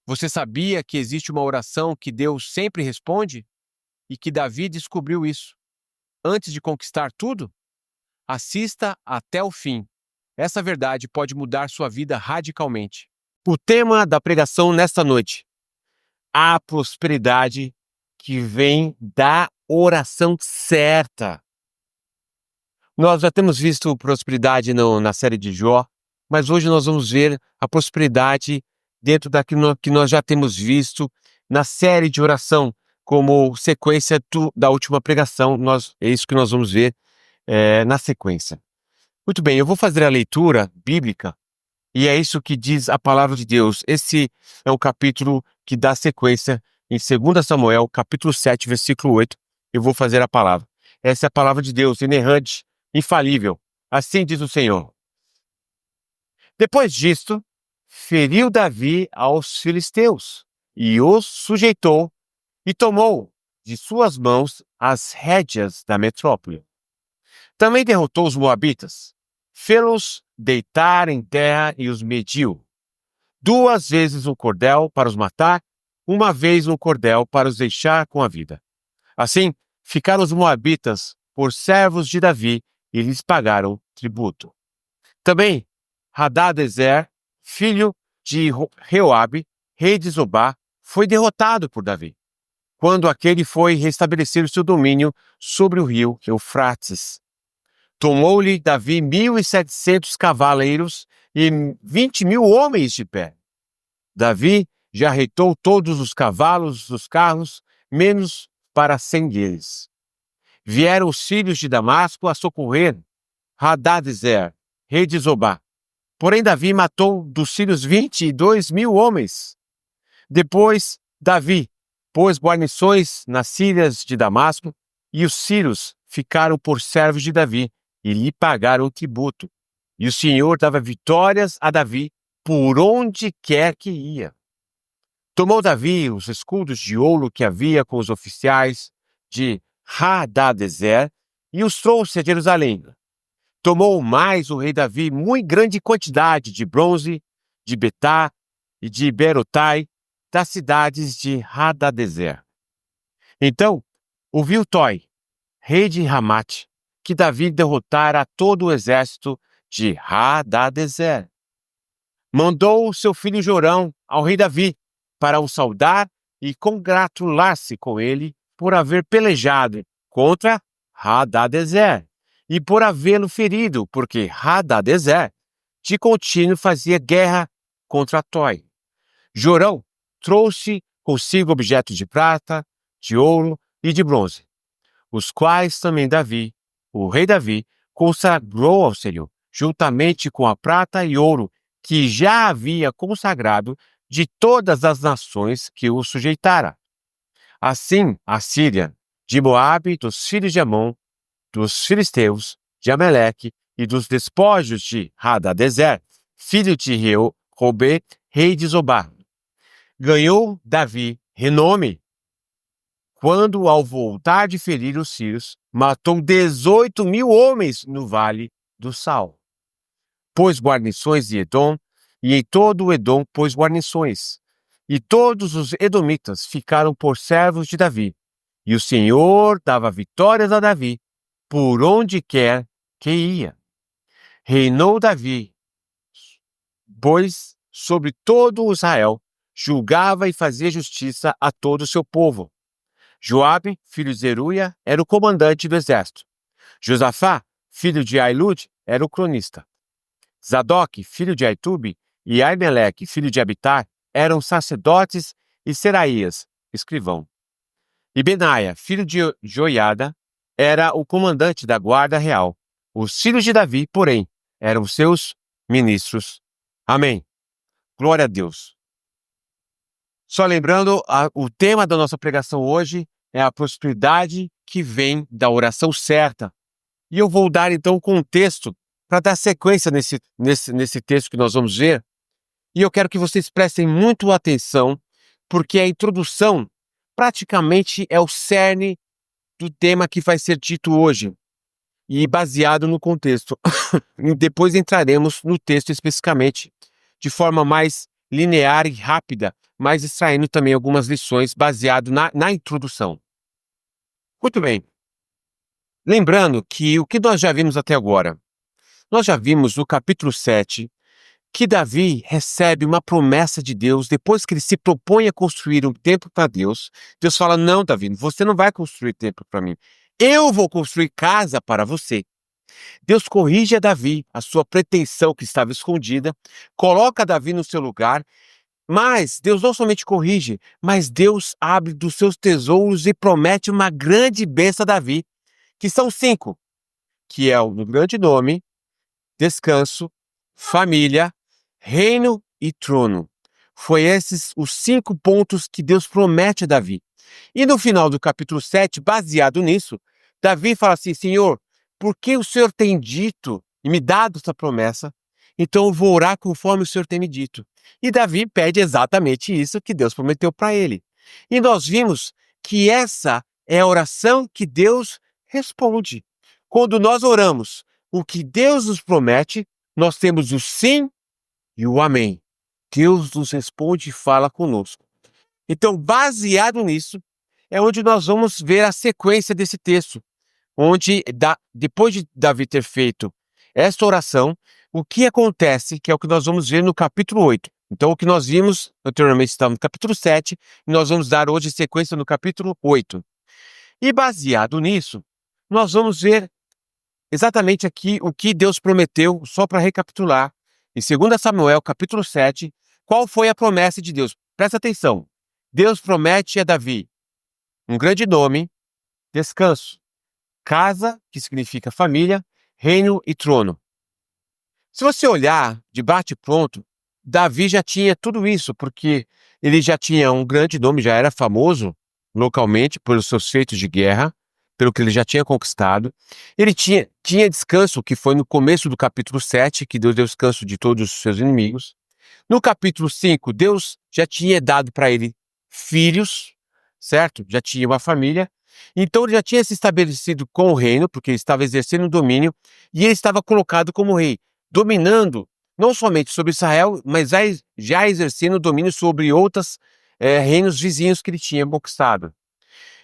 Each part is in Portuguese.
Você sabia que existe uma oração que Deus sempre responde? E que Davi descobriu isso antes de conquistar tudo? Assista até o fim. Essa verdade pode mudar sua vida radicalmente. O tema da pregação nesta noite: a prosperidade que vem da oração certa. Nós já temos visto prosperidade na série de Jó, mas hoje nós vamos ver a prosperidade dentro daquilo que nós já temos visto na série de oração, como sequência da última pregação. É isso que nós vamos ver na sequência. Muito bem, eu vou fazer a leitura bíblica e é isso que diz a palavra de Deus. Esse é o capítulo que dá sequência em 2 Samuel, capítulo 7, versículo 8. Eu vou fazer a palavra. Essa é a palavra de Deus, inerrante, infalível. Assim diz o Senhor. Depois disto, feriu Davi aos filisteus e os sujeitou e tomou de suas mãos as rédeas da metrópole. Também derrotou os moabitas, fê-los deitar em terra e os mediu. 2 vezes um cordel para os matar, 1 vez um cordel para os deixar com a vida. Assim, ficaram os moabitas por servos de Davi e lhes pagaram tributo. Também Hadadezer, filho de Reoabe, rei de Zobá, foi derrotado por Davi, quando aquele foi restabelecer seu domínio sobre o rio Eufrates. Tomou-lhe Davi 1.700 cavaleiros e 20.000 homens de pé. Davi já reitou todos os cavalos dos carros, menos para 100 deles. Vieram os filhos de Damasco a socorrer Hadadezer, rei de Zobá. Porém, Davi matou dos sírios 22.000 homens. Depois, Davi pôs guarnições nas sírias de Damasco, e os sírios ficaram por servos de Davi e lhe pagaram tributo. E o Senhor dava vitórias a Davi por onde quer que ia. Tomou Davi os escudos de ouro que havia com os oficiais de Hadadezer e os trouxe a Jerusalém. Tomou mais o rei Davi muito grande quantidade de bronze, de Betá e de Berotai, das cidades de Hadadezer. Então, ouviu Toi, rei de Ramate, que Davi derrotara todo o exército de Hadadezer. Mandou seu filho Jorão ao rei Davi para o saudar e congratular-se com ele por haver pelejado contra Hadadezer e por havê-lo ferido, porque Hadadezer de contínuo fazia guerra contra Toi. Jorão trouxe consigo objetos de prata, de ouro e de bronze, os quais também Davi, o rei Davi, consagrou ao Senhor, juntamente com a prata e ouro que já havia consagrado de todas as nações que o sujeitara. Assim, a Síria, de Moabe, dos filhos de Amon, dos filisteus, de Ameleque e dos despojos de Hadadezer, filho de Reobe, rei de Zobá. Ganhou Davi renome quando, ao voltar de ferir os sírios, matou 18.000 homens no Vale do Sal. Pôs guarnições em Edom, e em todo o Edom pôs guarnições. E todos os edomitas ficaram por servos de Davi. E o Senhor dava vitórias a Davi por onde quer que ia. Reinou Davi, pois, sobre todo o Israel, julgava e fazia justiça a todo o seu povo. Joabe, filho de Zeruia, era o comandante do exército. Josafá, filho de Ailud, era o cronista. Zadok, filho de Aitube, e Aimeleque, filho de Abitar, eram sacerdotes, e Seraías, escrivão. E Benaia, filho de Joiada, era o comandante da guarda real. Os filhos de Davi, porém, eram seus ministros. Amém. Glória a Deus. Só lembrando, o tema da nossa pregação hoje é a prosperidade que vem da oração certa. E eu vou dar então um contexto para dar sequência nesse texto que nós vamos ver. E eu quero que vocês prestem muito atenção, porque a introdução praticamente é o cerne do tema que vai ser dito hoje, e baseado no contexto. E depois entraremos no texto especificamente, de forma mais linear e rápida, mas extraindo também algumas lições baseado na introdução. Muito bem. Lembrando que o que nós já vimos até agora, nós já vimos no capítulo 7 que Davi recebe uma promessa de Deus depois que ele se propõe a construir um templo para Deus. Deus fala: não, Davi, você não vai construir templo para mim. Eu vou construir casa para você. Deus corrige a Davi a sua pretensão que estava escondida, coloca Davi no seu lugar, mas Deus não somente corrige, mas Deus abre dos seus tesouros e promete uma grande bênção a Davi, que são 5, que é o grande nome, descanso, família, reino e trono. Foi esses os 5 pontos que Deus promete a Davi. E no final do capítulo 7, baseado nisso, Davi fala assim: Senhor, porque o Senhor tem dito e me dado essa promessa, então eu vou orar conforme o Senhor tem me dito. E Davi pede exatamente isso que Deus prometeu para ele. E nós vimos que essa é a oração que Deus responde. Quando nós oramos o que Deus nos promete, nós temos o sim e o amém. Deus nos responde e fala conosco. Então, baseado nisso, é onde nós vamos ver a sequência desse texto, onde, depois de Davi ter feito esta oração, o que acontece, que é o que nós vamos ver no capítulo 8. Então, o que nós vimos anteriormente estava no capítulo 7, e nós vamos dar hoje sequência no capítulo 8. E baseado nisso, nós vamos ver exatamente aqui o que Deus prometeu, só para recapitular. Em 2 Samuel, capítulo 7, qual foi a promessa de Deus? Presta atenção. Deus promete a Davi um grande nome, descanso, casa, que significa família, reino e trono. Se você olhar de bate-pronto, Davi já tinha tudo isso, porque ele já tinha um grande nome, já era famoso localmente pelos seus feitos de guerra, pelo que ele já tinha conquistado. Ele tinha descanso, que foi no começo do capítulo 7, que Deus deu descanso de todos os seus inimigos. No capítulo 5, Deus já tinha dado para ele filhos, certo? Já tinha uma família. Então ele já tinha se estabelecido com o reino, porque ele estava exercendo o domínio, e ele estava colocado como rei, dominando não somente sobre Israel, mas já exercendo domínio sobre outros reinos vizinhos que ele tinha conquistado.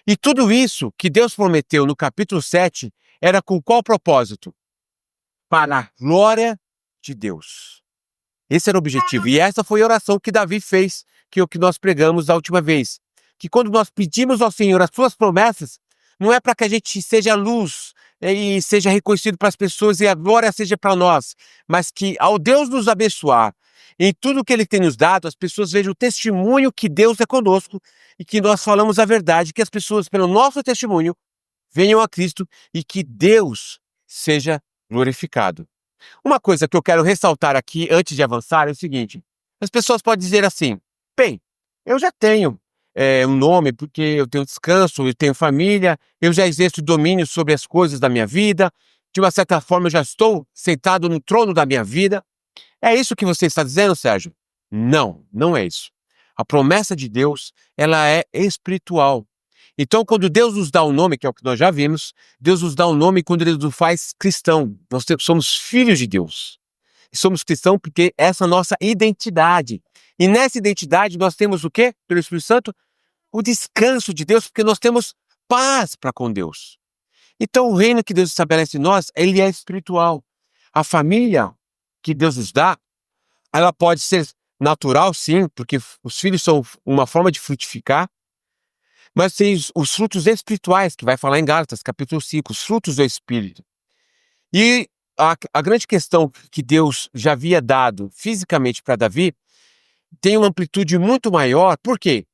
E tudo isso que Deus prometeu no capítulo 7 era com qual propósito? Para a glória de Deus. Esse era o objetivo. E essa foi a oração que Davi fez, que é o que nós pregamos da última vez. Que quando nós pedimos ao Senhor as suas promessas, não é para que a gente seja luz e seja reconhecido para as pessoas e a glória seja para nós, mas que ao Deus nos abençoar em tudo que Ele tem nos dado, as pessoas vejam o testemunho que Deus é conosco e que nós falamos a verdade, que as pessoas, pelo nosso testemunho, venham a Cristo e que Deus seja glorificado. Uma coisa que eu quero ressaltar aqui antes de avançar é o seguinte: as pessoas podem dizer assim, bem, eu já tenho um nome porque eu tenho descanso, eu tenho família, eu já exerço domínio sobre as coisas da minha vida, de uma certa forma eu já estou sentado no trono da minha vida. É isso que você está dizendo, Sérgio? Não, não é isso. A promessa de Deus, ela é espiritual. Então, quando Deus nos dá um nome, que é o que nós já vimos, Deus nos dá um nome quando Ele nos faz cristão. Nós somos filhos de Deus. E somos cristãos porque essa é a nossa identidade. E nessa identidade nós temos o quê? Pelo Espírito Santo? O descanso de Deus, porque nós temos paz para com Deus. Então, o reino que Deus estabelece em nós, ele é espiritual. A família que Deus nos dá, ela pode ser natural, sim, porque os filhos são uma forma de frutificar, mas tem os frutos espirituais, que vai falar em Gálatas, capítulo 5, os frutos do Espírito. E a grande questão que Deus já havia dado fisicamente para Davi tem uma amplitude muito maior. Por quê?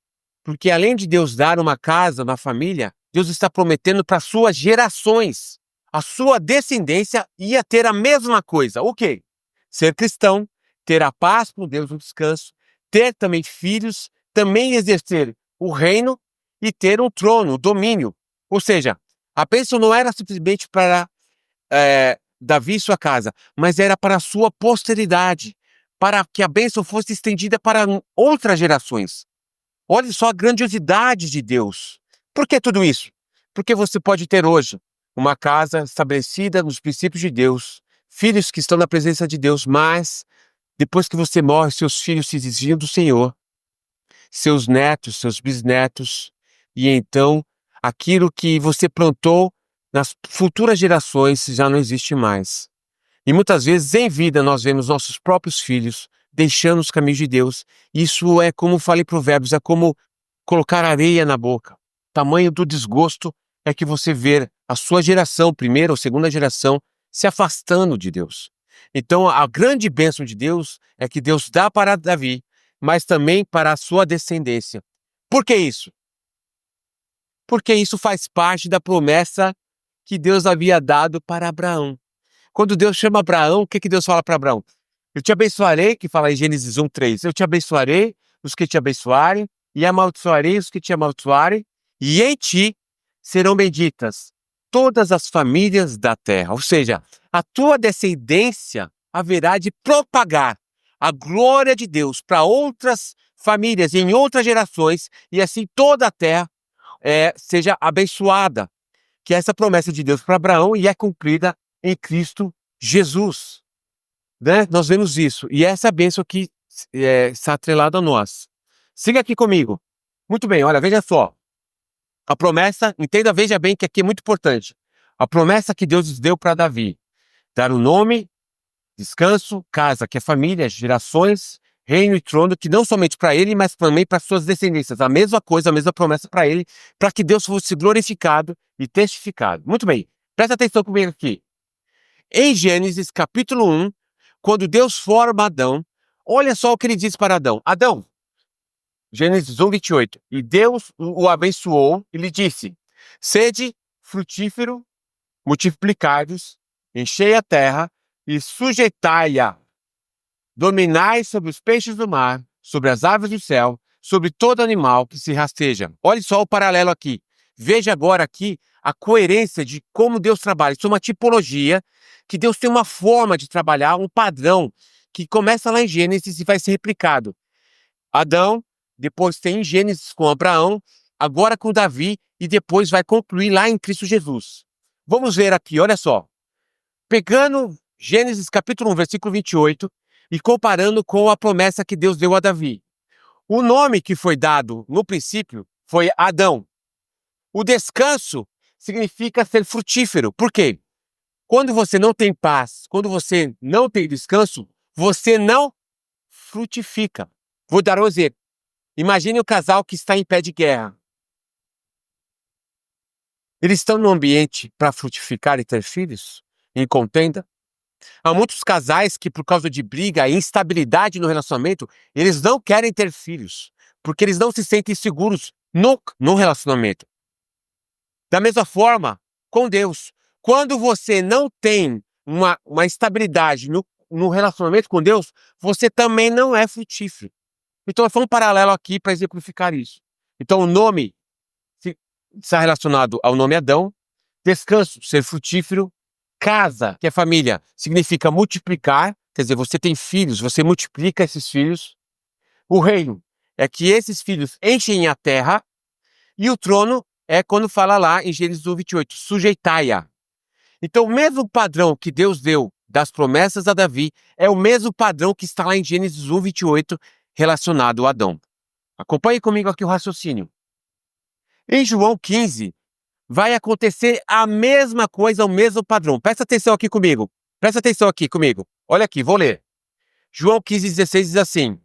Porque além de Deus dar uma casa, uma família, Deus está prometendo para suas gerações. A sua descendência ia ter a mesma coisa. O quê? Ser cristão, ter a paz com Deus no descanso, ter também filhos, também exercer o reino e ter um trono, o domínio. Ou seja, a bênção não era simplesmente para Davi e sua casa, mas era para a sua posteridade, para que a bênção fosse estendida para outras gerações. Olhe só a grandiosidade de Deus. Por que tudo isso? Porque você pode ter hoje uma casa estabelecida nos princípios de Deus, filhos que estão na presença de Deus, mas depois que você morre, seus filhos se desviam do Senhor. seus netos, seus bisnetos, e então aquilo que você plantou nas futuras gerações já não existe mais. E muitas vezes em vida nós vemos nossos próprios filhos deixando os caminhos de Deus. Isso é como fala em Provérbios, é como colocar areia na boca. Tamanho do desgosto é que você vê a sua geração, primeira ou segunda geração, se afastando de Deus. Então, a grande bênção de Deus é que Deus dá para Davi, mas também para a sua descendência. Por que isso? Porque isso faz parte da promessa que Deus havia dado para Abraão. Quando Deus chama Abraão, o que Deus fala para Abraão? Eu te abençoarei, que fala em Gênesis 1:3. Eu te abençoarei os que te abençoarem, e amaldiçoarei os que te amaldiçoarem, e em ti serão benditas todas as famílias da terra. Ou seja, a tua descendência haverá de propagar a glória de Deus para outras famílias, em outras gerações, e assim toda a terra seja abençoada. Que é essa promessa de Deus para Abraão e é cumprida em Cristo Jesus. Né? Nós vemos isso. E essa bênção que está atrelada a nós. Siga aqui comigo. Muito bem, olha, veja só. A promessa, entenda, veja bem que aqui é muito importante. A promessa que Deus deu para Davi. Dar um nome, descanso, casa, que é família, gerações, reino e trono, que não somente para ele, mas também para suas descendências. A mesma coisa, a mesma promessa para ele, para que Deus fosse glorificado e testificado. Muito bem, presta atenção comigo aqui. Em Gênesis capítulo 1, quando Deus forma Adão, olha só o que ele diz para Adão. Adão, Gênesis 1:28. E Deus o abençoou e lhe disse: sede frutífero, multiplicai-vos, enchei a terra e sujeitai-a. Dominai sobre os peixes do mar, sobre as aves do céu, sobre todo animal que se rasteja. Olha só o paralelo aqui. Veja agora aqui a coerência de como Deus trabalha. Isso é uma tipologia, que Deus tem uma forma de trabalhar, um padrão, que começa lá em Gênesis e vai ser replicado. Adão, depois tem em Gênesis com Abraão, agora com Davi, e depois vai concluir lá em Cristo Jesus. Vamos ver aqui, olha só. Pegando Gênesis capítulo 1, versículo 28, e comparando com a promessa que Deus deu a Davi. O nome que foi dado no princípio foi Adão. O descanso significa ser frutífero. Por quê? Quando você não tem paz, quando você não tem descanso, você não frutifica. Vou dar um exemplo. Imagine o casal que está em pé de guerra. Eles estão num ambiente para frutificar e ter filhos? Em contenda? Há muitos casais que, por causa de briga e instabilidade no relacionamento, eles não querem ter filhos, porque eles não se sentem seguros no relacionamento. Da mesma forma, com Deus, quando você não tem uma estabilidade no relacionamento com Deus, você também não é frutífero. Então, foi um paralelo aqui para exemplificar isso. Então, o nome está relacionado ao nome Adão, descanso, ser frutífero, casa, que é família, significa multiplicar, quer dizer, você tem filhos, você multiplica esses filhos. O reino é que esses filhos enchem a terra, e o trono é quando fala lá em Gênesis 1:28, sujeitai-a. Então, o mesmo padrão que Deus deu das promessas a Davi é o mesmo padrão que está lá em Gênesis 1:28 relacionado a Adão. Acompanhe comigo aqui o raciocínio. Em João 15, vai acontecer a mesma coisa, o mesmo padrão. Presta atenção aqui comigo. Presta atenção aqui comigo. Olha aqui, vou ler. João 15:16 diz assim: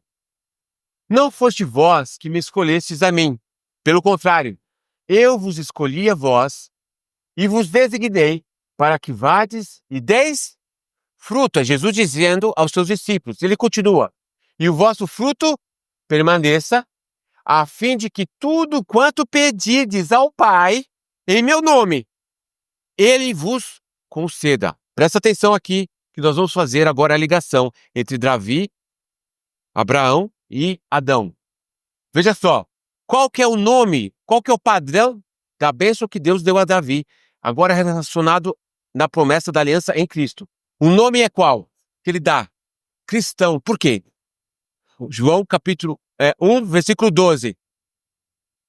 não foste vós que me escolhestes a mim. Pelo contrário, eu vos escolhi a vós e vos designei para que vades e deis fruto. É Jesus dizendo aos seus discípulos. Ele continua: e o vosso fruto permaneça, a fim de que tudo quanto pedirdes ao Pai em meu nome, ele vos conceda. Presta atenção aqui, que nós vamos fazer agora a ligação entre Davi, Abraão e Adão. Veja só, qual que é o nome, qual que é o padrão da bênção que Deus deu a Davi, agora relacionado na promessa da aliança em Cristo. O nome é qual? Que ele dá? Cristão. Por quê? João capítulo 1, versículo 12.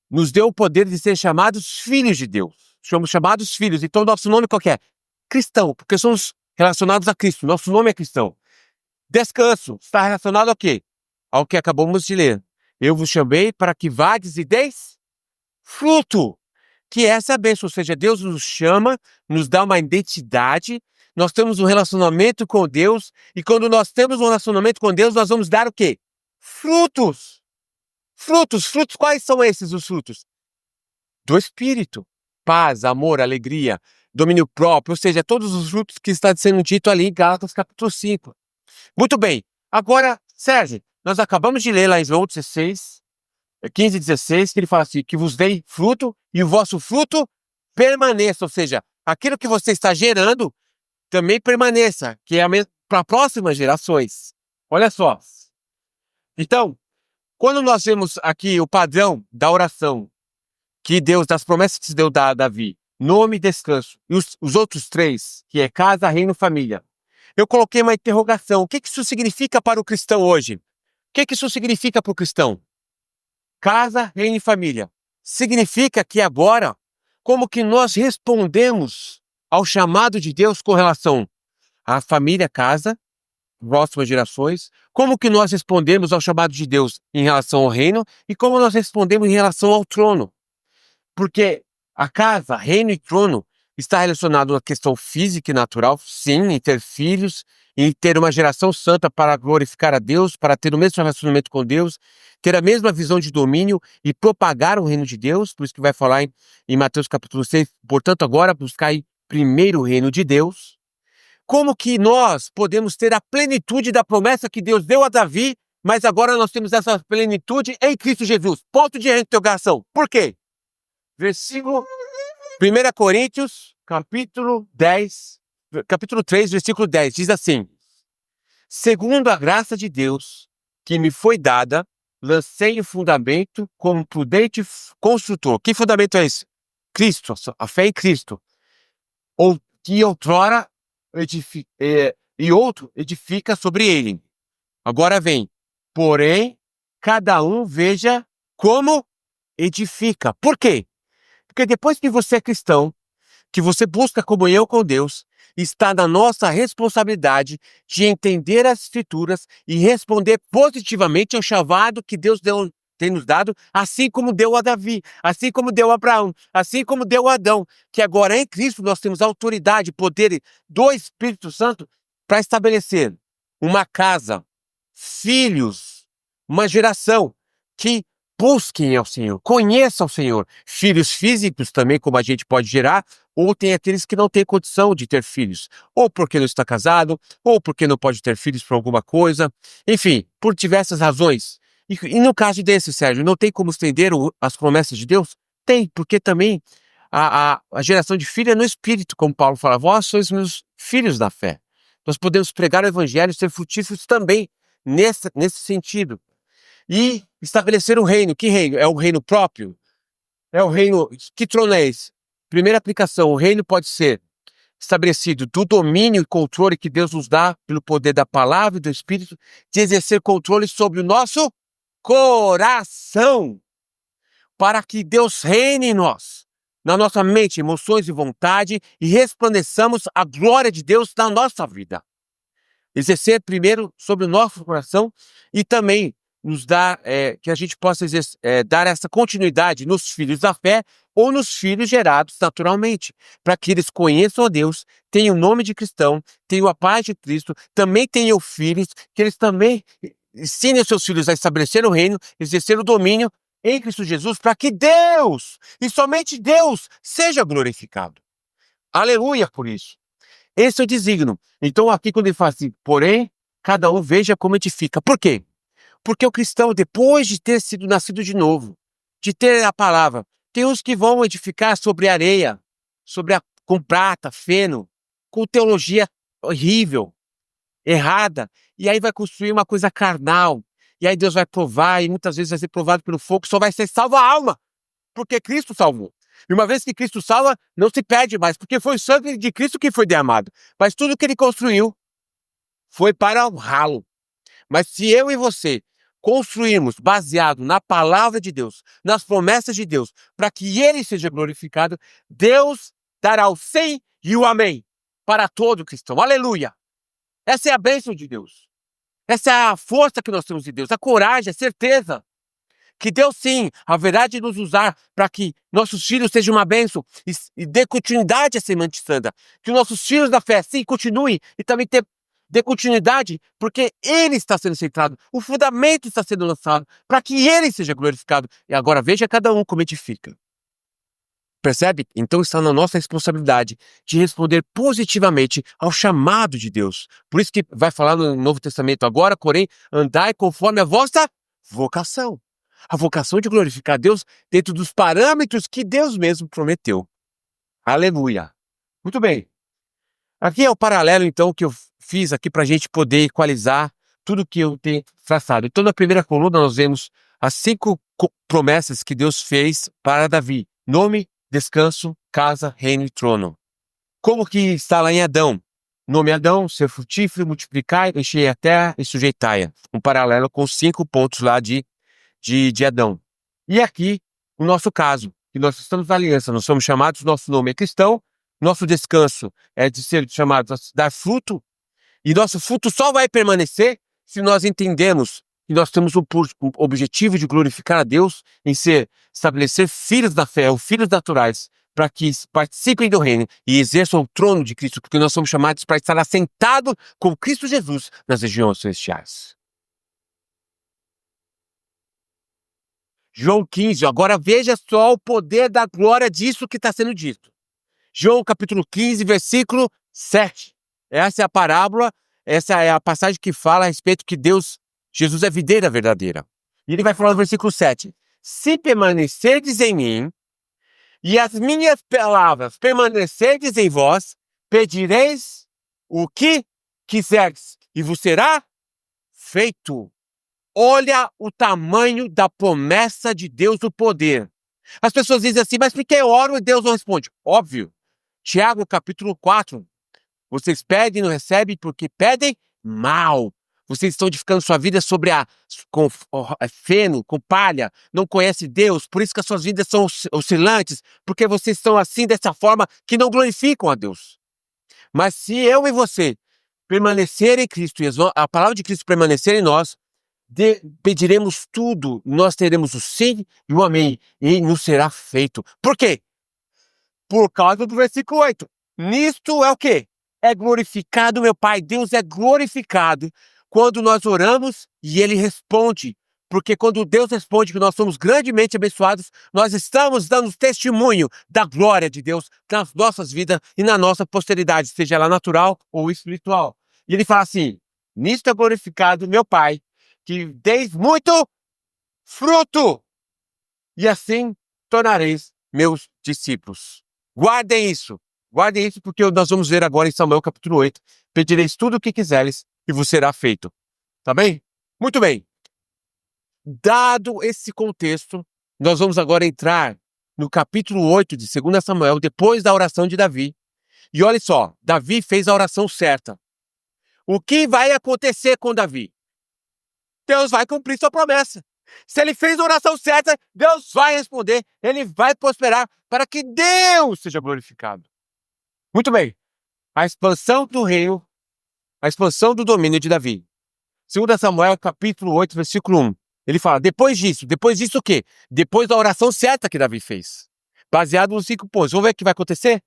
Nos deu o poder de ser chamados filhos de Deus. Somos chamados filhos. Então, nosso nome qual que é? Cristão, porque somos relacionados a Cristo. Nosso nome é cristão. Descanso está relacionado ao quê? Ao que acabamos de ler. Eu vos chamei para que vades e deis fruto. Que essa é a bênção, ou seja, Deus nos chama, nos dá uma identidade, nós temos um relacionamento com Deus, e quando nós temos um relacionamento com Deus, nós vamos dar o quê? Frutos. Frutos, frutos, quais são esses os frutos? Do Espírito. Paz, amor, alegria, domínio próprio, ou seja, todos os frutos que está sendo dito ali em Gálatas capítulo 5. Muito bem. Agora, Sérgio, nós acabamos de ler lá em João 16, 15 e 16, que ele fala assim, que vos dei fruto e o vosso fruto permaneça, ou seja, aquilo que você está gerando também permaneça, que é para próximas gerações. Olha só. Então, quando nós vemos aqui o padrão da oração, que Deus, das promessas que deu a Davi, nome e descanso, e os outros três, que é casa, reino, família, eu coloquei uma interrogação. O que isso significa para o cristão hoje? O que isso significa para o cristão? Casa, reino e família. Significa que agora, como que nós respondemos ao chamado de Deus com relação à família, casa, próximas gerações, como que nós respondemos ao chamado de Deus em relação ao reino e como nós respondemos em relação ao trono. Porque a casa, reino e trono está relacionado à questão física e natural, sim, em ter filhos, em ter uma geração santa para glorificar a Deus, para ter o mesmo relacionamento com Deus, ter a mesma visão de domínio e propagar o reino de Deus, por isso que vai falar em Mateus capítulo 6, portanto agora buscai primeiro o reino de Deus. Como que nós podemos ter a plenitude da promessa que Deus deu a Davi, mas agora nós temos essa plenitude em Cristo Jesus? Ponto de interrogação. Por quê? Versículo 1 Coríntios, capítulo 10, capítulo 3, versículo 10, diz assim: segundo a graça de Deus que me foi dada, lancei o fundamento como prudente construtor. Que fundamento é esse? Cristo, a fé em Cristo. Ou que outrora e outro edifica sobre ele. Agora vem, porém, cada um veja como edifica. Por quê? Porque depois que você é cristão, que você busca comunhão com Deus, está na nossa responsabilidade de entender as Escrituras e responder positivamente ao chamado que Deus tem nos dado, assim como deu a Davi, assim como deu a Abraão, assim como deu a Adão, que agora em Cristo nós temos autoridade, poder do Espírito Santo para estabelecer uma casa, filhos, uma geração que busquem ao Senhor, conheçam o Senhor. Filhos físicos também, como a gente pode gerar, ou tem aqueles que não têm condição de ter filhos, ou porque não está casado, ou porque não pode ter filhos por alguma coisa, enfim, por diversas razões. E no caso desse, Sérgio, não tem como estender as promessas de Deus? Tem, porque também a geração de filho é no Espírito, como Paulo fala, vós sois meus filhos da fé. Nós podemos pregar o Evangelho e ser frutíferos também nesse sentido. E estabelecer um reino. Que reino? É o reino próprio? É o reino. Que trono é esse? Primeira aplicação: o reino pode ser estabelecido do domínio e controle que Deus nos dá pelo poder da palavra e do Espírito, de exercer controle sobre o nosso coração, para que Deus reine em nós, na nossa mente, emoções e vontade, e resplandeçamos a glória de Deus na nossa vida. Exercer primeiro sobre o nosso coração e também nos dar, que a gente possa dar essa continuidade nos filhos da fé ou nos filhos gerados naturalmente, para que eles conheçam a Deus, tenham o nome de cristão, tenham a paz de Cristo, também tenham filhos, que eles também ensinem seus filhos a estabelecer o reino, exercer o domínio em Cristo Jesus, para que Deus, e somente Deus, seja glorificado. Aleluia por isso. Esse é o desígnio. Então, aqui, quando ele fala assim, porém, cada um veja como edifica. Por quê? Porque o cristão, depois de ter sido nascido de novo, de ter a palavra, tem uns que vão edificar sobre areia, com prata, feno, com teologia horrível, errada, e aí vai construir uma coisa carnal, e aí Deus vai provar, e muitas vezes vai ser provado pelo fogo, só vai ser salva a alma, porque Cristo salvou. E uma vez que Cristo salva, não se perde mais, porque foi o sangue de Cristo que foi derramado. Mas tudo que ele construiu foi para honrá-lo. Mas se eu e você construirmos baseado na palavra de Deus, nas promessas de Deus, para que ele seja glorificado, Deus dará o sim e o amém para todo cristão. Aleluia! Essa é a bênção de Deus. Essa é a força que nós temos de Deus, a coragem, a certeza. que Deus sim haverá de nos usar para que nossos filhos sejam uma bênção e dê continuidade à semente santa. Que nossos filhos da fé sim continuem e também dê continuidade, porque Ele está sendo centrado, o fundamento está sendo lançado, para que Ele seja glorificado. E agora veja cada um como edifica. Percebe? Então está na nossa responsabilidade de responder positivamente ao chamado de Deus. Por isso que vai falar no Novo Testamento agora, porém, andai conforme a vossa vocação. A vocação de glorificar Deus dentro dos parâmetros que Deus mesmo prometeu. Aleluia. Muito bem. Aqui é o paralelo, então, que eu fiz aqui para a gente poder equalizar tudo que eu tenho traçado. Então, na primeira coluna, nós vemos as 5 promessas que Deus fez para Davi. Nome, descanso, casa, reino e trono. Como que está lá em Adão? Nome Adão, ser frutífero, multiplicai, enchei a terra e sujeitai-a. Um paralelo com os 5 pontos lá de Adão. E aqui, o nosso caso, que nós estamos na aliança, nós somos chamados, nosso nome é cristão, nosso descanso é de ser chamados a dar fruto, e nosso fruto só vai permanecer se nós entendemos que nós temos o objetivo de glorificar a Deus em estabelecer filhos da fé, ou filhos naturais, para que participem do reino e exerçam o trono de Cristo, porque nós somos chamados para estar assentados com Cristo Jesus nas regiões celestiais. João 15, agora veja só o poder da glória disso que está sendo dito. João capítulo 15, versículo 7. Essa é a parábola, essa é a passagem que fala a respeito que Jesus é videira verdadeira. E ele vai falar no versículo 7. Se permanecerdes em mim, e as minhas palavras permanecerdes em vós, pedireis o que quiserdes, e vos será feito. Olha o tamanho da promessa de Deus, o poder. As pessoas dizem assim, mas por que eu oro e Deus não responde? Óbvio. Tiago, capítulo 4. Vocês pedem e não recebem porque pedem mal. Vocês estão edificando sua vida com feno, com palha. Não conhecem Deus, por isso que as suas vidas são oscilantes, porque vocês estão assim, dessa forma, que não glorificam a Deus. Mas se eu e você permanecer em Cristo e a palavra de Cristo permanecer em nós, pediremos tudo, nós teremos o sim e o amém, e nos será feito. Por quê? Por causa do versículo 8. Nisto é o quê? É glorificado meu Pai. Deus é glorificado quando nós oramos e Ele responde. Porque quando Deus responde que nós somos grandemente abençoados, nós estamos dando testemunho da glória de Deus nas nossas vidas e na nossa posteridade, seja ela natural ou espiritual. E Ele fala assim, nisto é glorificado meu Pai, que deis muito fruto, e assim tornareis meus discípulos. Guardem isso porque nós vamos ver agora em Samuel capítulo 8. Pedireis tudo o que quiseres e vos será feito. Tá bem? Muito bem. Dado esse contexto, nós vamos agora entrar no capítulo 8 de 2 Samuel, depois da oração de Davi. E olha só, Davi fez a oração certa. O que vai acontecer com Davi? Deus vai cumprir sua promessa. Se ele fez a oração certa, Deus vai responder, ele vai prosperar para que Deus seja glorificado. Muito bem. A expansão do reino, a expansão do domínio de Davi. 2 Samuel, capítulo 8, versículo 1. Ele fala, depois disso o quê? Depois da oração certa que Davi fez. Baseado nos 5 pontos. Vamos ver o que vai acontecer?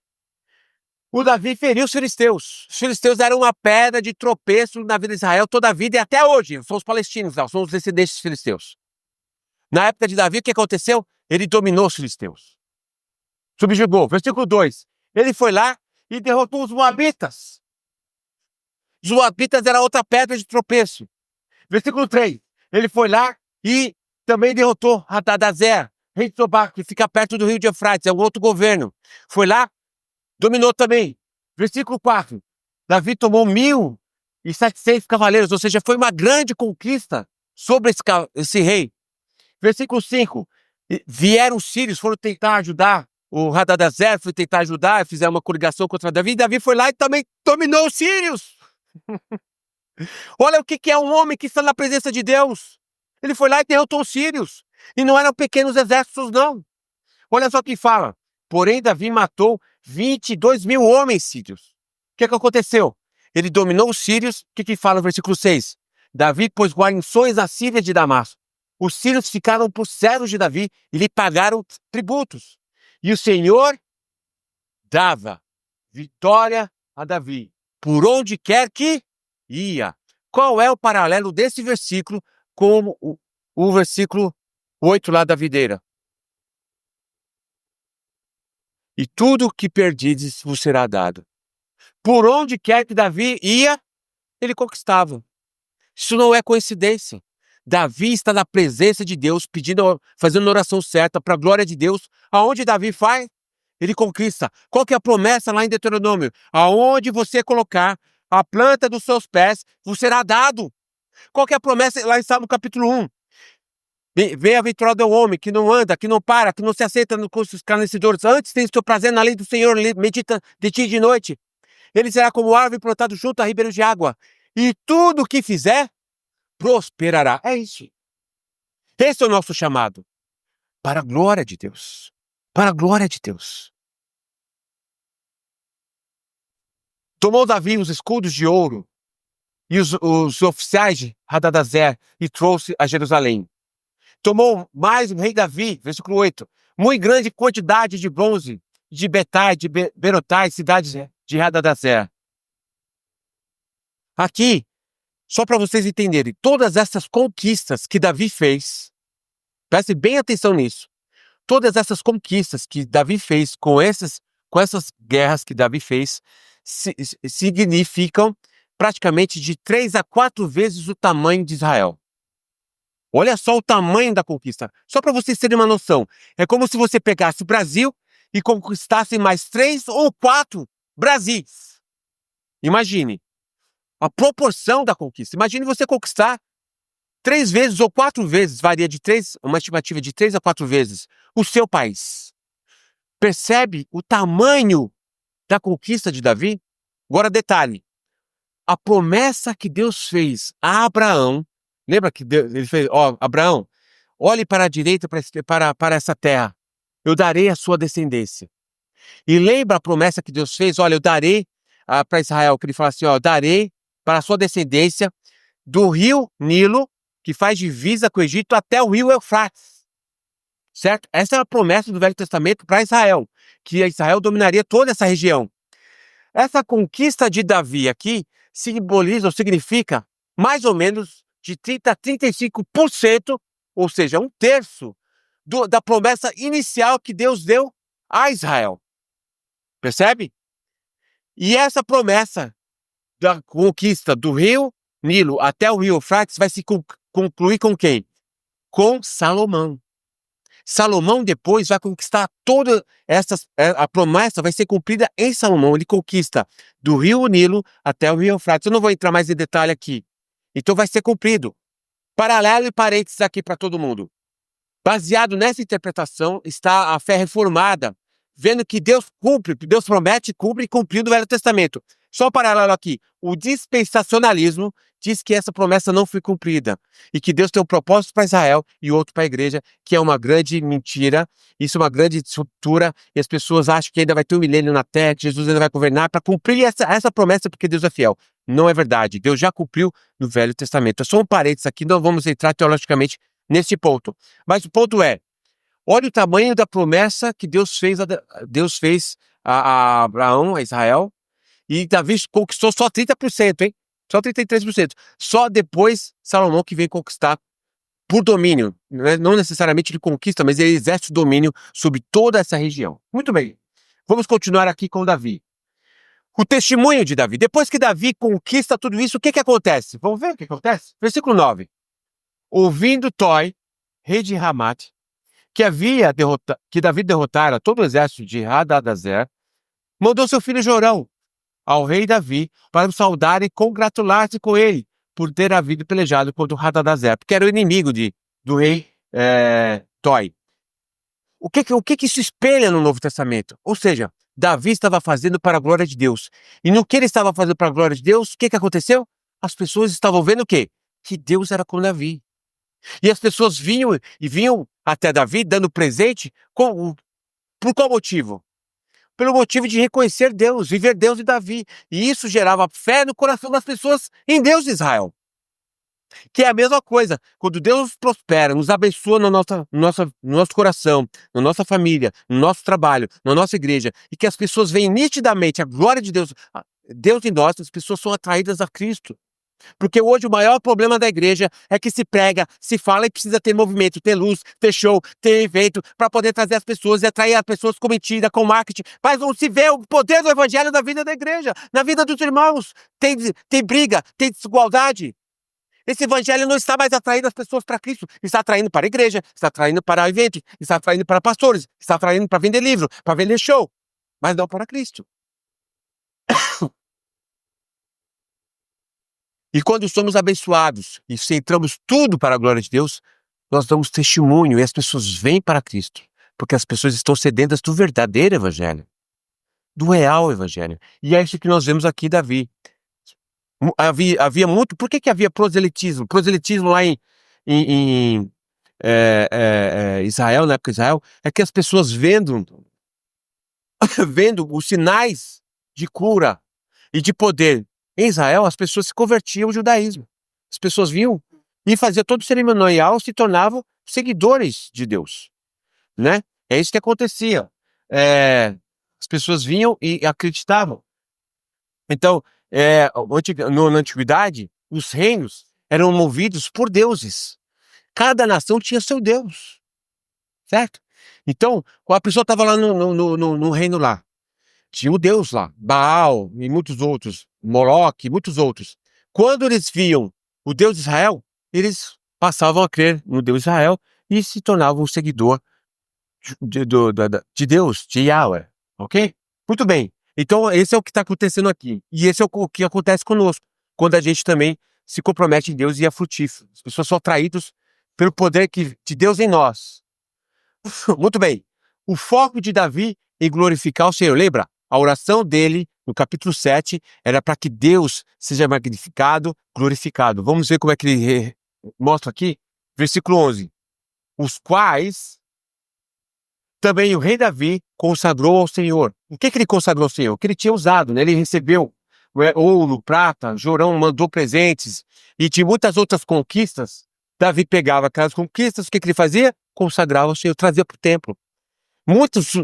O Davi feriu os filisteus. Os filisteus eram uma pedra de tropeço na vida de Israel toda a vida e até hoje. São os palestinos, são os descendentes dos filisteus. Na época de Davi, o que aconteceu? Ele dominou os filisteus. Subjugou. Versículo 2. Ele foi lá e derrotou os moabitas. Os moabitas era outra pedra de tropeço. Versículo 3. Ele foi lá e também derrotou Hadadezer, rei de Sobar, que fica perto do rio de Eufrates, é um outro governo. Foi lá, dominou também. Versículo 4. Davi tomou 1.700 cavaleiros, ou seja, foi uma grande conquista sobre esse rei. Versículo 5. Vieram os sírios, foram tentar ajudar. O Hadadezer foi tentar ajudar, fizeram uma coligação contra Davi. Davi foi lá e também dominou os sírios. Olha o que é um homem que está na presença de Deus. Ele foi lá e derrotou os sírios. E não eram pequenos exércitos, não. Olha só o que fala. Porém, Davi matou 22.000 homens sírios. O que aconteceu? Ele dominou os sírios. O que fala no versículo 6? Davi pôs guarnições na Síria de Damasco. Os sírios ficaram por servos de Davi e lhe pagaram tributos. E o Senhor dava vitória a Davi, por onde quer que ia. Qual é o paralelo desse versículo com o versículo 8 lá da videira? E tudo que perdides vos será dado. Por onde quer que Davi ia, ele conquistava. Isso não é coincidência. Davi está na presença de Deus, pedindo, fazendo a oração certa para a glória de Deus. Aonde Davi faz, ele conquista. Qual que é a promessa lá em Deuteronômio? Aonde você colocar a planta dos seus pés, vos será dado. Qual que é a promessa lá em Salmo capítulo 1? Bem-aventurado é o homem que não anda, que não para, que não se aceita com os escarnecedores. Antes tem o seu prazer na lei do Senhor, medita de dia e de noite. Ele será como árvore plantada junto a ribeiros de água. E tudo o que fizer, prosperará. É isso. Esse é o nosso chamado. Para a glória de Deus. Para a glória de Deus. Tomou Davi os escudos de ouro e os oficiais de Hadadezer e trouxe a Jerusalém. Tomou mais o rei Davi, versículo 8, muito grande quantidade de bronze, de Betai, de Berotai, cidades de Hadadezer. Aqui, só para vocês entenderem, todas essas conquistas que Davi fez, prestem bem atenção nisso, todas essas conquistas que Davi fez com essas guerras que Davi fez, significam praticamente de 3 a 4 vezes o tamanho de Israel. Olha só o tamanho da conquista. Só para vocês terem uma noção. É como se você pegasse o Brasil e conquistasse mais 3 ou 4 Brasis. Imagine a proporção da conquista. Imagine você conquistar 3 vezes ou 4 vezes, varia de 3, uma estimativa de 3 a 4 vezes, o seu país. Percebe o tamanho da conquista de Davi? Agora, detalhe. A promessa que Deus fez a Abraão, lembra que ele fez, Abraão, olhe para a direita para essa terra, eu darei a sua descendência. E lembra a promessa que Deus fez, olha, eu darei para Israel, que ele fala assim, eu darei para a sua descendência do rio Nilo, que faz divisa com o Egito, até o rio Eufrates. Certo? Essa é a promessa do Velho Testamento para Israel, que Israel dominaria toda essa região. Essa conquista de Davi aqui simboliza ou significa mais ou menos de 30 a 35%, ou seja, 1/3 da promessa inicial que Deus deu a Israel. Percebe? E essa promessa da conquista do rio Nilo até o rio Eufrates vai se concluir com quem? Com Salomão. Salomão depois vai conquistar toda a promessa vai ser cumprida em Salomão. Ele conquista do rio Nilo até o rio Eufrates. Eu não vou entrar mais em detalhe aqui. Então vai ser cumprido. Paralelo e parênteses aqui para todo mundo. Baseado nessa interpretação está a fé reformada, vendo que Deus cumpre, que Deus promete, cumpre e cumpriu no Velho Testamento. Só um paralelo aqui. O dispensacionalismo diz que essa promessa não foi cumprida e que Deus tem um propósito para Israel e outro para a igreja, que é uma grande mentira, isso é uma grande estrutura e as pessoas acham que ainda vai ter um milênio na terra, que Jesus ainda vai governar para cumprir essa promessa porque Deus é fiel. Não é verdade. Deus já cumpriu no Velho Testamento. É só um parênteses aqui, não vamos entrar teologicamente nesse ponto. Mas o ponto é, olha o tamanho da promessa que Deus fez a Abraão, a Israel, e Davi conquistou só 30%, hein? Só 33%. Só depois Salomão que vem conquistar por domínio. Não necessariamente ele conquista, mas ele exerce o domínio sobre toda essa região. Muito bem. Vamos continuar aqui com Davi. O testemunho de Davi. Depois que Davi conquista tudo isso, o que acontece? Vamos ver o que acontece? Versículo 9. Ouvindo Toi, rei de Ramat, que Davi derrotara todo o exército de Hadadezer, mandou seu filho Jorão ao rei Davi para o saudar e congratular-se com ele por ter havido pelejado contra o Hadadezer, porque era o inimigo do rei Toi. O que isso espelha no Novo Testamento? Ou seja, Davi estava fazendo para a glória de Deus. E no que ele estava fazendo para a glória de Deus, o que aconteceu? As pessoas estavam vendo o quê? Que Deus era com Davi. E as pessoas vinham até Davi dando presente por qual motivo? Pelo motivo de reconhecer Deus, viver Deus e Davi. E isso gerava fé no coração das pessoas em Deus de Israel. Que é a mesma coisa. Quando Deus nos prospera, nos abençoa no nosso coração, na nossa família, no nosso trabalho, na nossa igreja, e que as pessoas veem nitidamente a glória de Deus, Deus em nós, as pessoas são atraídas a Cristo. Porque hoje o maior problema da igreja é que se prega, se fala e precisa ter movimento, ter luz, ter show, ter evento, para poder trazer as pessoas e atrair as pessoas com mentira, com marketing. Mas não se vê o poder do evangelho na vida da igreja, na vida dos irmãos. Tem briga, tem desigualdade. Esse evangelho não está mais atraindo as pessoas para Cristo. Está atraindo para a igreja, está atraindo para evento, está atraindo para pastores, está atraindo para vender livro, para vender show, mas não para Cristo. E quando somos abençoados e centramos tudo para a glória de Deus, nós damos testemunho e as pessoas vêm para Cristo, porque as pessoas estão sedentas do verdadeiro evangelho, do real evangelho. E é isso que nós vemos aqui, Davi. Havia muito. Por que havia proselitismo? Proselitismo lá em Israel, na época de Israel, é que as pessoas vendo os sinais de cura e de poder em Israel, as pessoas se convertiam ao judaísmo. As pessoas vinham e faziam todo o cerimonial, se tornavam seguidores de Deus, né? É isso que acontecia. As pessoas vinham e acreditavam. Então, na antiguidade, os reinos eram movidos por deuses. Cada nação tinha seu Deus, certo? Então, a pessoa estava lá no reino lá, tinha o Deus lá, Baal e muitos outros, Moloque e muitos outros. Quando eles viam o Deus de Israel, eles passavam a crer no Deus de Israel e se tornavam um seguidor de Deus, de Yahweh, ok? Muito bem. Então, esse é o que está acontecendo aqui. E esse é o que acontece conosco, quando a gente também se compromete em Deus e é frutífero. As pessoas são atraídas pelo poder de Deus em nós. Muito bem. O foco de Davi em glorificar o Senhor. Lembra? A oração dele, no capítulo 7, era para que Deus seja magnificado, glorificado. Vamos ver como é que ele mostra aqui. Versículo 11. Os quais também o rei Davi consagrou ao Senhor. O que ele consagrou ao Senhor? O que ele tinha usado, né? Ele recebeu ouro, prata, Jorão mandou presentes e de muitas outras conquistas. Davi pegava aquelas conquistas, o que ele fazia? Consagrava ao Senhor, trazia para o templo. Muitos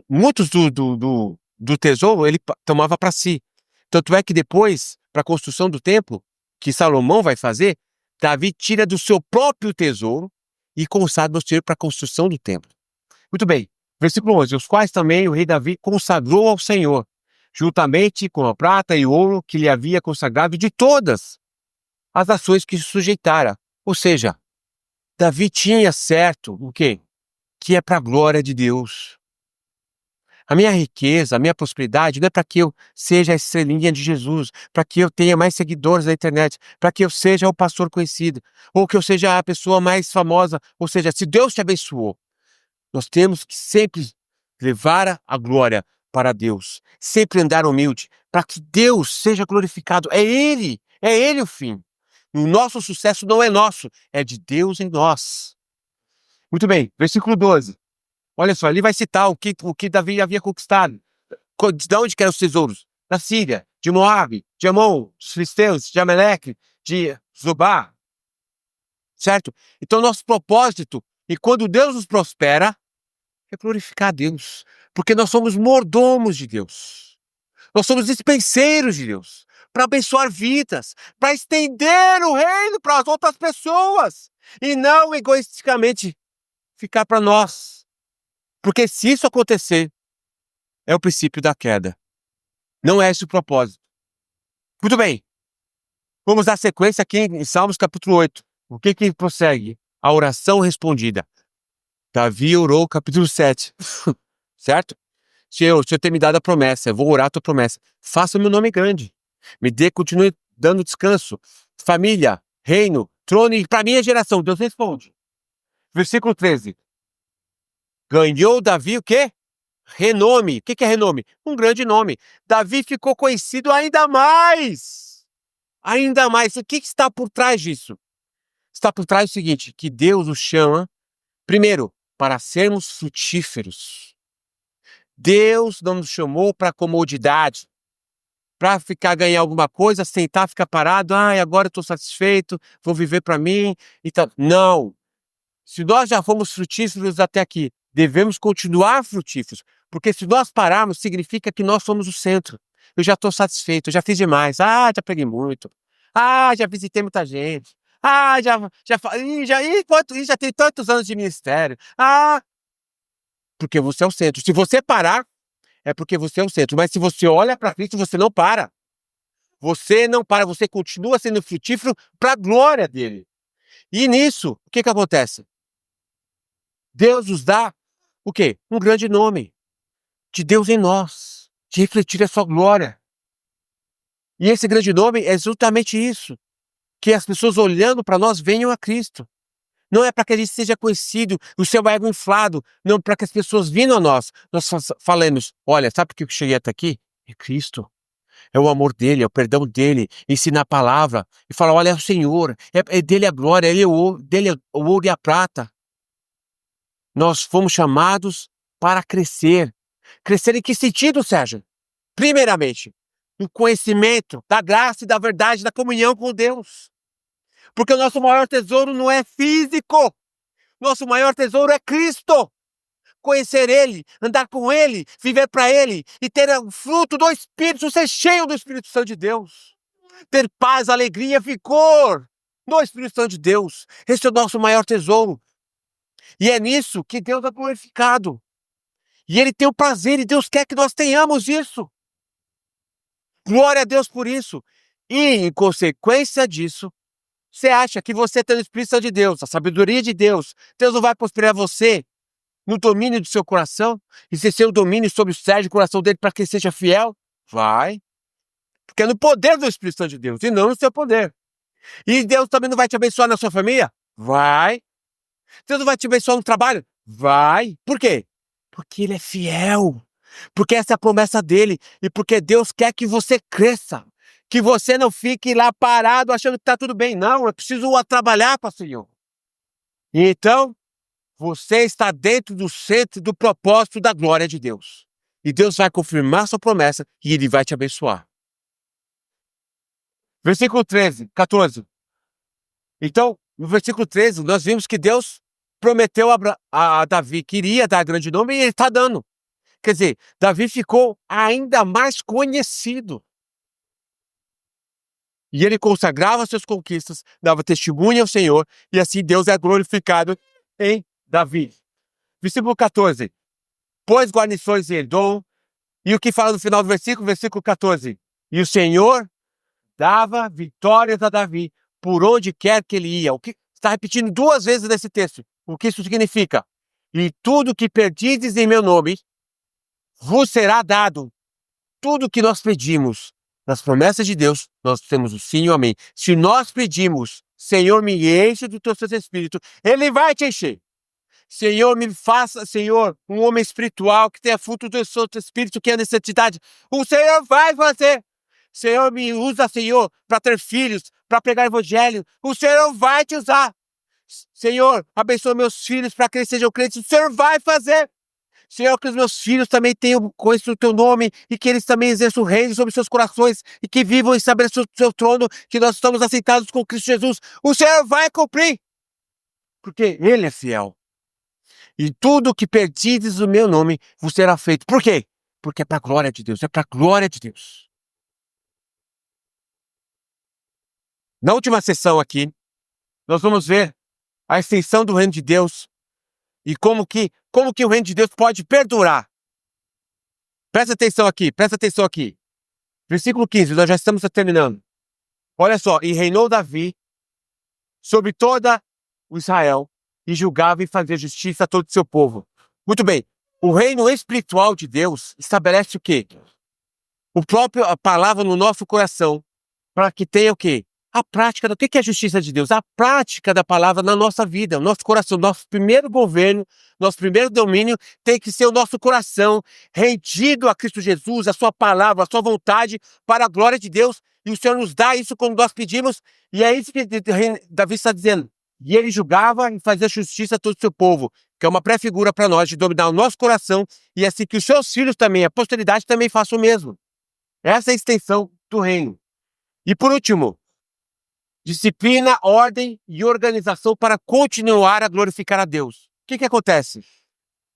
do tesouro ele tomava para si. Tanto é que depois, para a construção do templo, que Salomão vai fazer, Davi tira do seu próprio tesouro e consagra o Senhor para a construção do templo. Muito bem. Versículo 11. Os quais também o rei Davi consagrou ao Senhor, juntamente com a prata e o ouro que lhe havia consagrado de todas as nações que se sujeitara. Ou seja, Davi tinha certo o quê? Que é para a glória de Deus. A minha riqueza, a minha prosperidade não é para que eu seja a estrelinha de Jesus, para que eu tenha mais seguidores na internet, para que eu seja o pastor conhecido, ou que eu seja a pessoa mais famosa. Ou seja, se Deus te abençoou, nós temos que sempre levar a glória para Deus, sempre andar humilde, para que Deus seja glorificado. É Ele o fim. O nosso sucesso não é nosso, é de Deus em nós. Muito bem, versículo 12. Olha só, ele vai citar o que Davi havia conquistado. De onde que eram os tesouros? Da Síria, de Moabe, de Amon, dos filisteus, de Ameleque, de Zobá. Certo? Então, nosso propósito, e quando Deus nos prospera, é glorificar a Deus. Porque nós somos mordomos de Deus. Nós somos dispenseiros de Deus. Para abençoar vidas, para estender o reino para as outras pessoas. E não egoisticamente ficar para nós. Porque se isso acontecer, é o princípio da queda. Não é esse o propósito. Muito bem. Vamos dar sequência aqui em Salmos capítulo 8. O que prossegue? A oração respondida. Davi orou capítulo 7. Certo? Senhor, o Senhor tem me dado a promessa, eu vou orar a tua promessa. Faça o meu nome grande. Continue dando descanso. Família, reino, trono e para minha geração. Deus responde. Versículo 13. Ganhou Davi o quê? Renome. O que é renome? Um grande nome. Davi ficou conhecido ainda mais. Ainda mais. O que está por trás disso? Está por trás do seguinte, que Deus o chama, primeiro, para sermos frutíferos. Deus não nos chamou para comodidade, para ficar ganhar alguma coisa, sentar, ficar parado, agora eu estou satisfeito, vou viver para mim e tal. Não. Se nós já fomos frutíferos até aqui, devemos continuar frutíferos, porque se nós pararmos, significa que nós somos o centro. Eu já estou satisfeito, eu já fiz demais. Já preguei muito. Já visitei muita gente. Já tem tantos anos de ministério. Porque você é o centro. Se você parar, é porque você é o centro. Mas se você olha para frente, você não para. Você não para, você continua sendo frutífero para a glória dele. E nisso, o que acontece? Deus nos dá o quê? Um grande nome de Deus em nós, de refletir a sua glória. E esse grande nome é exatamente isso, que as pessoas olhando para nós venham a Cristo. Não é para que a gente seja conhecido, o seu ego inflado, não para que as pessoas vindo a nós falemos, olha, sabe por que eu cheguei até aqui? É Cristo. É o amor dele, é o perdão dele, ensina a palavra e fala, olha, é o Senhor, é dele a glória, dele é o ouro e a prata. Nós fomos chamados para crescer. Crescer em que sentido, Sérgio? Primeiramente, no conhecimento da graça e da verdade, da comunhão com Deus. Porque o nosso maior tesouro não é físico. Nosso maior tesouro é Cristo. Conhecer Ele, andar com Ele, viver para Ele e ter o fruto do Espírito, ser cheio do Espírito Santo de Deus. Ter paz, alegria, vigor no Espírito Santo de Deus. Esse é o nosso maior tesouro. E é nisso que Deus é glorificado. E Ele tem o prazer e Deus quer que nós tenhamos isso. Glória a Deus por isso. E, em consequência disso, você acha que você tem o Espírito Santo de Deus, a sabedoria de Deus, Deus não vai prosperar você no domínio do seu coração? E se seu domínio sobre o Sérgio, o coração dele, para que ele seja fiel? Vai. Porque é no poder do Espírito Santo de Deus, e não no seu poder. E Deus também não vai te abençoar na sua família? Vai. Deus não vai te abençoar no trabalho? Vai. Por quê? Porque Ele é fiel. Porque essa é a promessa dele. E porque Deus quer que você cresça. Que você não fique lá parado achando que está tudo bem. Não, eu preciso trabalhar para o Senhor. E então, você está dentro do centro do propósito da glória de Deus. E Deus vai confirmar sua promessa e Ele vai te abençoar. Versículo 14. Então, no versículo 13, nós vimos que Deus prometeu a Davi que iria dar grande nome e Ele está dando. Quer dizer, Davi ficou ainda mais conhecido. E ele consagrava suas conquistas, dava testemunho ao Senhor, e assim Deus é glorificado em Davi. Versículo 14. Pôs guarnições em Edom, e o que fala no final do versículo 14. E o Senhor dava vitórias a Davi, por onde quer que ele ia. O que está repetindo 2 vezes nesse texto. O que isso significa? E tudo que perdides em meu nome, vos será dado. Tudo que nós pedimos nas promessas de Deus, nós temos o sim e o amém. Se nós pedimos, Senhor, me enche do teu Santo Espírito, Ele vai te encher. Senhor, me faça, Senhor, um homem espiritual que tenha fruto do Santo Espírito, que é necessidade. O Senhor vai fazer. Senhor, me usa, Senhor, para ter filhos, para pregar evangelho. O Senhor vai te usar. Senhor, abençoa meus filhos para que eles sejam crentes. O Senhor vai fazer. Senhor, que os meus filhos também tenham conhecido o teu nome e que eles também exerçam o reino sobre seus corações e que vivam e estabeleçam o seu trono, que nós estamos aceitados com Cristo Jesus. O Senhor vai cumprir, porque Ele é fiel. E tudo que perdides o meu nome vos será feito. Por quê? Porque é para a glória de Deus, é para a glória de Deus. Na última sessão aqui, nós vamos ver a extensão do reino de Deus e como que o reino de Deus pode perdurar. Presta atenção aqui. Versículo 15, nós já estamos terminando. Olha só, e reinou Davi sobre toda o Israel e julgava e fazia justiça a todo o seu povo. Muito bem, o reino espiritual de Deus estabelece o quê? A palavra no nosso coração, para que tenha o quê? A prática do que é a justiça de Deus? A prática da palavra na nossa vida, no nosso coração. Nosso primeiro governo, nosso primeiro domínio tem que ser o nosso coração rendido a Cristo Jesus, a sua palavra, a sua vontade para a glória de Deus. E o Senhor nos dá isso quando nós pedimos. E é isso que Davi está dizendo. E ele julgava e fazia justiça a todo o seu povo, que é uma pré-figura para nós de dominar o nosso coração e assim que os seus filhos também, a posteridade também façam o mesmo. Essa é a extensão do reino. E por último, disciplina, ordem e organização para continuar a glorificar a Deus. O que acontece?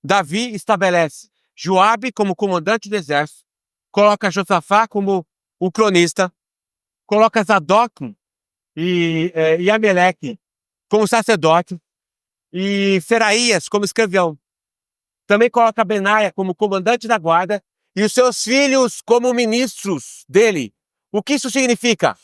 Davi estabelece Joabe como comandante do exército, coloca Josafá como o cronista, coloca Zadok e Ameleque como sacerdote e Seraías como escrivão. Também coloca Benaia como comandante da guarda e os seus filhos como ministros dele. O que isso significa?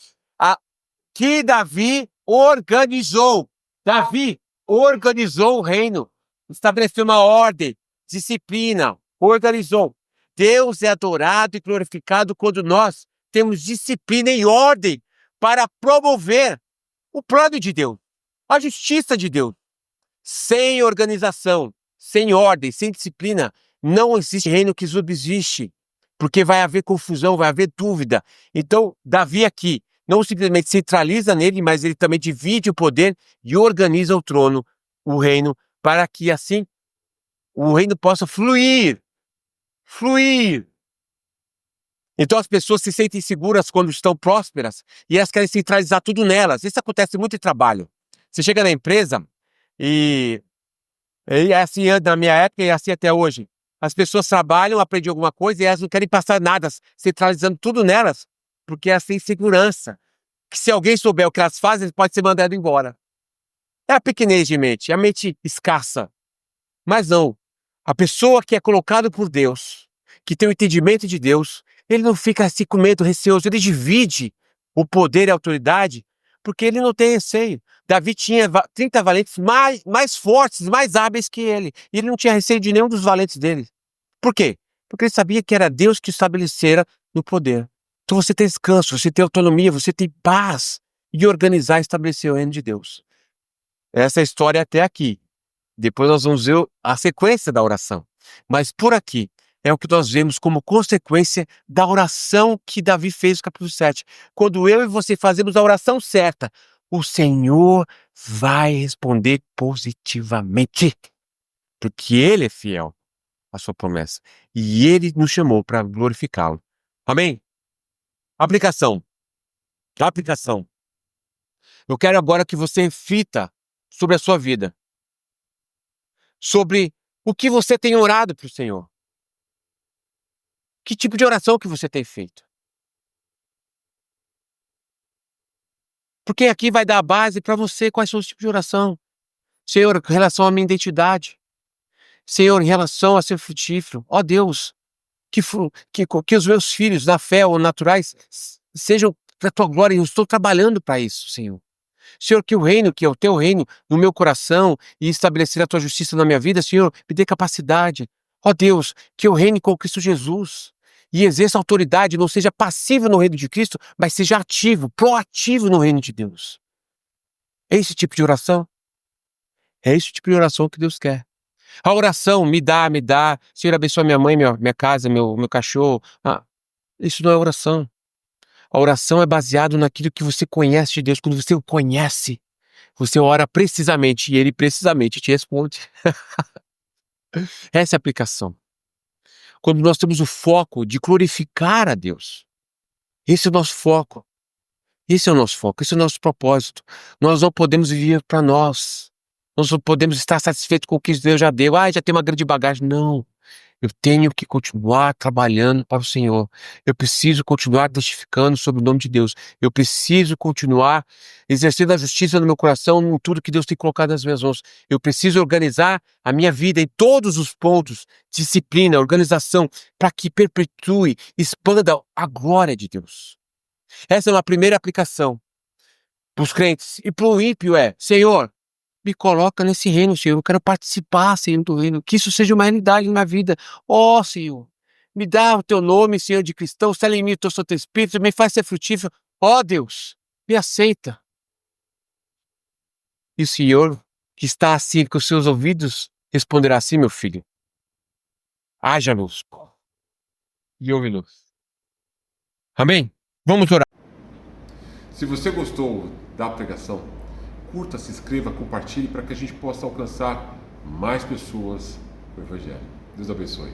Que Davi organizou. Davi organizou o reino, estabeleceu uma ordem, disciplina, organizou. Deus é adorado e glorificado quando nós temos disciplina e ordem para promover o plano de Deus, a justiça de Deus. Sem organização, sem ordem, sem disciplina, não existe reino que subsiste, porque vai haver confusão, vai haver dúvida. Então, Davi aqui não simplesmente centraliza nele, mas ele também divide o poder e organiza o trono, o reino, para que assim o reino possa fluir. Fluir. Então as pessoas se sentem seguras quando estão prósperas e elas querem centralizar tudo nelas. Isso acontece muito em trabalho. Você chega na empresa e é assim na minha época e é assim até hoje. As pessoas trabalham, aprendem alguma coisa e elas não querem passar nada, centralizando tudo nelas, porque elas têm segurança. Que se alguém souber o que elas fazem, pode ser mandado embora. É a pequenez de mente, é a mente escassa. Mas não. A pessoa que é colocada por Deus, que tem o entendimento de Deus, ele não fica assim com medo, receoso, ele divide o poder e a autoridade, porque ele não tem receio. Davi tinha 30 valentes mais fortes, mais hábeis que ele, e ele não tinha receio de nenhum dos valentes dele. Por quê? Porque ele sabia que era Deus que estabelecera no poder. Então você tem descanso, você tem autonomia, você tem paz de organizar e estabelecer o reino de Deus. Essa é a história até aqui. Depois nós vamos ver a sequência da oração. Mas por aqui é o que nós vemos como consequência da oração que Davi fez no capítulo 7. Quando eu e você fazemos a oração certa, o Senhor vai responder positivamente. Porque Ele é fiel à sua promessa. E Ele nos chamou para glorificá-lo. Amém? Aplicação. Aplicação. Eu quero agora que você reflita sobre a sua vida. Sobre o que você tem orado para o Senhor. Que tipo de oração que você tem feito? Porque aqui vai dar a base para você quais são os tipos de oração. Senhor, em relação à minha identidade. Senhor, em relação a ser frutífero. Ó Deus, que os meus filhos, na fé ou naturais, sejam para a tua glória. Eu estou trabalhando para isso, Senhor. Senhor, que o reino, que é o teu reino no meu coração e estabelecer a tua justiça na minha vida, Senhor, me dê capacidade. Ó Deus, que eu reine com Cristo Jesus e exerça autoridade, não seja passivo no reino de Cristo, mas seja ativo, proativo no reino de Deus. É esse tipo de oração? É esse tipo de oração que Deus quer. A oração, me dá, Senhor, abençoa minha mãe, minha casa, meu cachorro. Isso não é oração. A oração é baseada naquilo que você conhece de Deus. Quando você o conhece, você ora precisamente e ele precisamente te responde. Essa é a aplicação. Quando nós temos o foco de glorificar a Deus. Esse é o nosso foco. Esse é o nosso foco, esse é o nosso propósito. Nós não podemos viver para nós. Nós não podemos estar satisfeitos com o que Deus já deu. Já tem uma grande bagagem. Não. Eu tenho que continuar trabalhando para o Senhor. Eu preciso continuar testificando sobre o nome de Deus. Eu preciso continuar exercendo a justiça no meu coração, em tudo que Deus tem colocado nas minhas mãos. Eu preciso organizar a minha vida em todos os pontos, disciplina, organização, para que perpetue, expanda a glória de Deus. Essa é uma primeira aplicação para os crentes. E para o ímpio Senhor, me coloca nesse reino, Senhor. Eu quero participar, Senhor, do reino. Que isso seja uma realidade na vida. Senhor, me dá o teu nome, Senhor, de cristão. Sela em mim o teu Santo Espírito. Me faz ser frutífero. Deus, me aceita. E o Senhor, que está assim com os seus ouvidos, responderá assim, meu filho. Haja luz. E ouve luz. Amém? Vamos orar. Se você gostou da pregação, curta, se inscreva, compartilhe para que a gente possa alcançar mais pessoas com o Evangelho. Deus abençoe.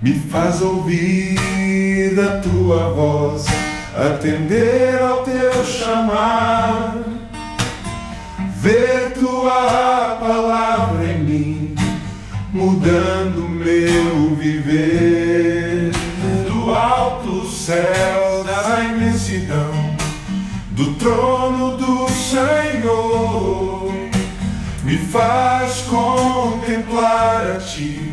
Me faz ouvir a tua voz, atender ao teu chamar, ver tua palavra em mim, mudando meu viver. Do alto céu, da imensidão, do trono do Senhor, me faz contemplar a ti,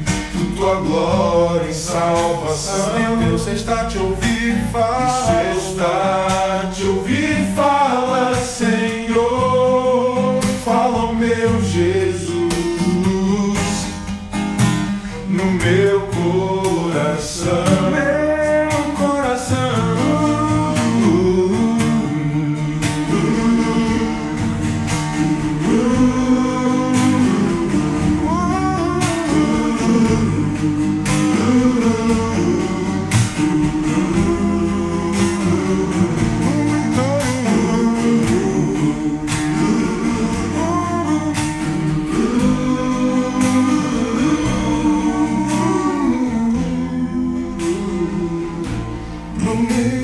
tua glória e salvação. Deus está a te ouvir falar, está a te ouvir falar, Senhor. Fala, meu Jesus, no meu coração. No